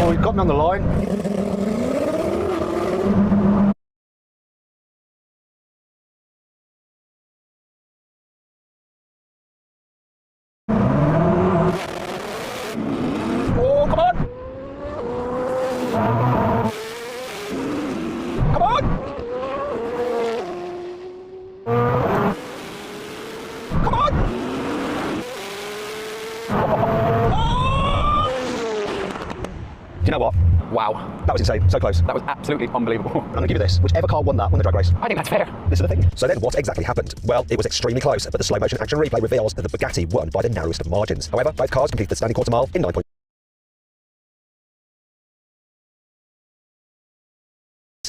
Oh, he got me on the line. Oh, come on! Come on! Come on! Oh! Do you know what? Wow. That was insane. So close. That was absolutely unbelievable. I'm going to give you this. Whichever car won that won the drag race. I think that's fair. This is the thing. So then what exactly happened? Well, it was extremely close, but the slow motion action replay reveals that the Bugatti won by the narrowest of margins. However, both cars completed the standing quarter mile in 9.6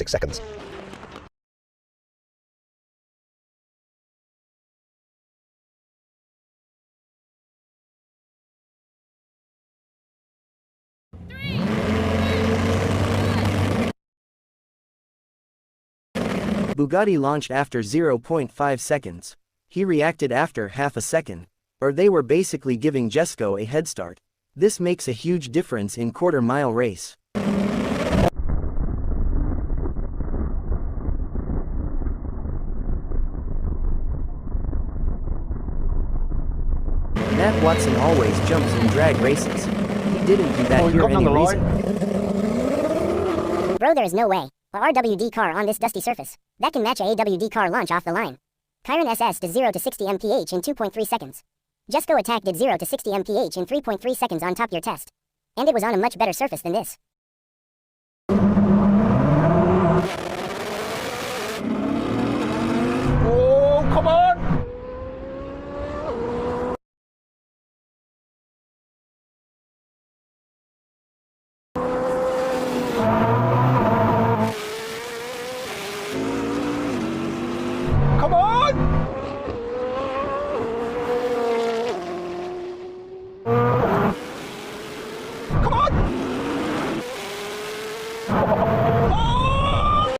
seconds. Bugatti launched after 0.5 seconds. He reacted after half a second, or they were basically giving Jesko a head start. This makes a huge difference in quarter-mile race. Matt Watson always jumps in drag races. He didn't do that here any reason. Bro, there is no way. A RWD car on this dusty surface that can match a AWD car launch off the line. Chiron SS did 0 to 60 mph in 2.3 seconds. Jesko Attack did 0 to 60 mph in 3.3 seconds on Top Gear test. And it was on a much better surface than this. Oh, come on! Come on! Come on! Oh!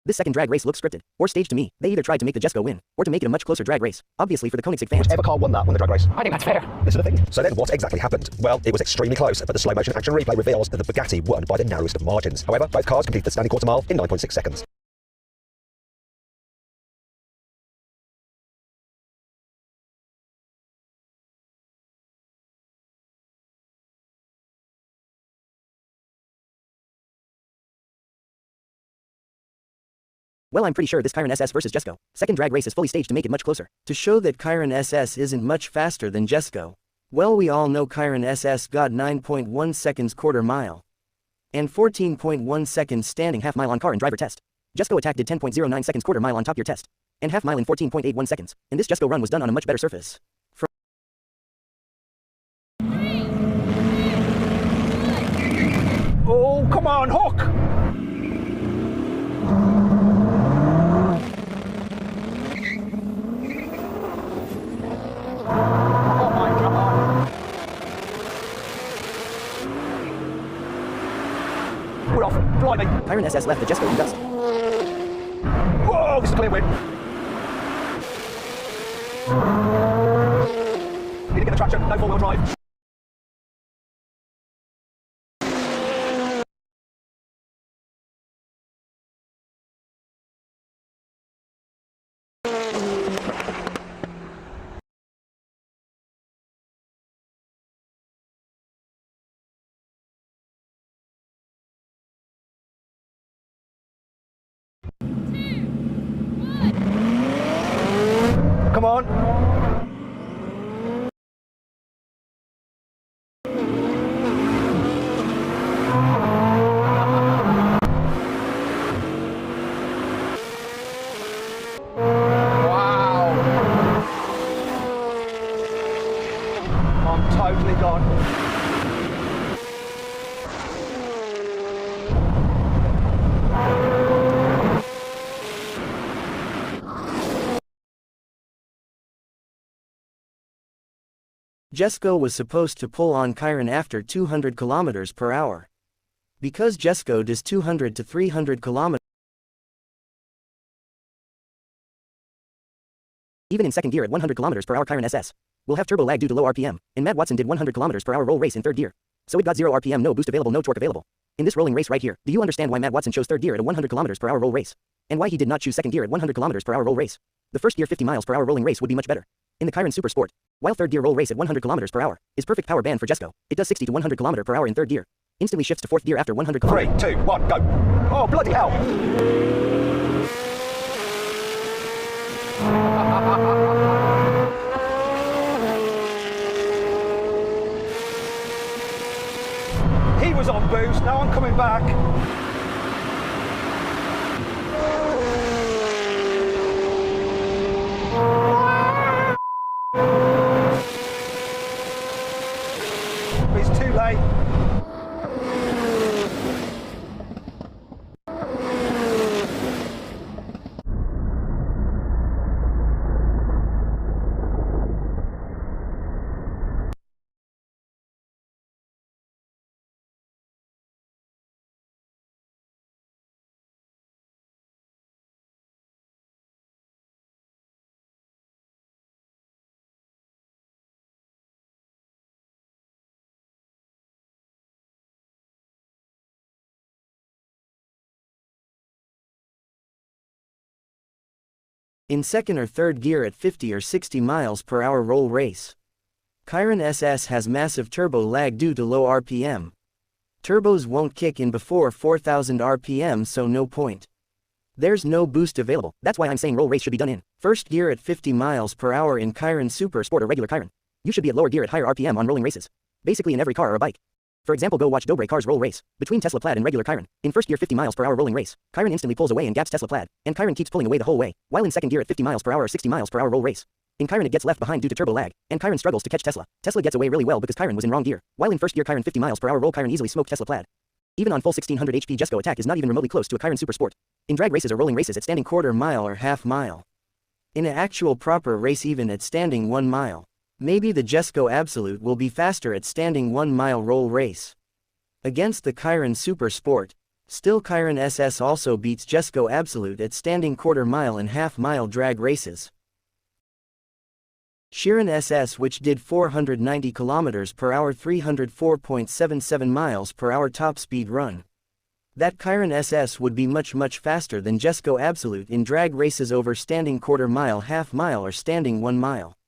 This second drag race looks scripted, or staged to me. They either tried to make the Jesko win, or to make it a much closer drag race, obviously for the Koenigsegg fans. Whichever car won that won the drag race. I think that's fair. This is the thing. So then what exactly happened? Well, it was extremely close, but the slow motion action replay reveals that the Bugatti won by the narrowest of margins. However, both cars completed the standing quarter mile in 9.6 seconds. Well, I'm pretty sure this Chiron SS versus Jesko second drag race is fully staged to make it much closer. To show that Chiron SS isn't much faster than Jesko. Well, we all know Chiron SS got 9.1 seconds quarter mile. And 14.1 seconds standing half mile on car and driver test. Jesko Attack did 10.09 seconds quarter mile on Top Gear test. And half mile in 14.81 seconds. And this Jesko run was done on a much better surface. Oh, come on, Hook! Oh my God! We're off. Blimey! Chiron SS left the Jesko in dust. Whoa, this is a clear win. Need to get the traction, no four-wheel drive. Come on. Wow. I'm totally gone. Jesko was supposed to pull on Chiron after 200 km per hour. Because Jesko does 200 to 300 km Even in second gear at 100 km per hour, Chiron SS will have turbo lag due to low RPM, and Matt Watson did 100 km per hour roll race in third gear. So it got 0 RPM, no boost available, no torque available. In this rolling race right here, do you understand why Matt Watson chose third gear at a 100 km per hour roll race? And why he did not choose second gear at 100 km per hour roll race? The first gear 50 miles per hour rolling race would be much better in the Chiron Super Sport, while third gear roll race at 100 km per hour is perfect power band for Jesko. It does 60 to 100 km per hour in third gear, instantly shifts to fourth gear after 100 km. 3, 2, 1, go. Oh, bloody hell. He was on boost, now I'm coming back. It's too late. In second or third gear at 50 or 60 miles per hour roll race, Chiron SS has massive turbo lag due to low RPM. Turbos won't kick in before 4000 RPM, so no point. There's no boost available. That's why I'm saying roll race should be done in first gear at 50 miles per hour in Chiron Super Sport or regular Chiron. You should be at lower gear at higher RPM on rolling races. Basically in every car or a bike. For example, go watch Dobre Car's roll race between Tesla Plaid and regular Chiron. In first gear 50 miles per hour rolling race, Chiron instantly pulls away and gaps Tesla Plaid, and Chiron keeps pulling away the whole way, while in second gear at 50 miles per hour or 60 miles per hour roll race, in Chiron it gets left behind due to turbo lag, and Chiron struggles to catch Tesla. Tesla gets away really well because Chiron was in wrong gear, while in first gear Chiron 50 miles per hour roll Chiron easily smoked Tesla Plaid. Even on full 1600 HP Jesko attack is not even remotely close to a Chiron Super Sport. In drag races or rolling races at standing quarter mile or half mile. In an actual proper race even at standing 1 mile. Maybe the Jesko Absolute will be faster at standing 1 mile roll race. Against the Chiron Super Sport, still Chiron SS also beats Jesko Absolute at standing quarter mile and half mile drag races. Chiron SS, which did 490 km per hour 304.77 miles per hour top speed run. That Chiron SS would be much faster than Jesko Absolute in drag races over standing quarter mile, half mile or standing 1 mile.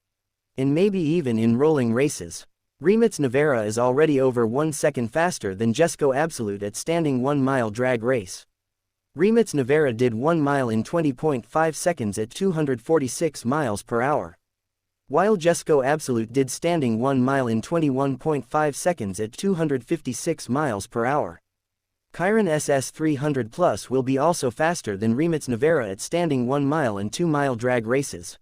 And maybe even in rolling races. Rimac Nevera is already over 1 second faster than Jesko Absolute at standing 1 mile drag race. Rimac Nevera did 1 mile in 20.5 seconds at 246 miles per hour. While Jesko Absolute did standing 1 mile in 21.5 seconds at 256 miles per hour. Chiron SS 300 Plus will be also faster than Rimac Nevera at standing 1 mile and 2 mile drag races.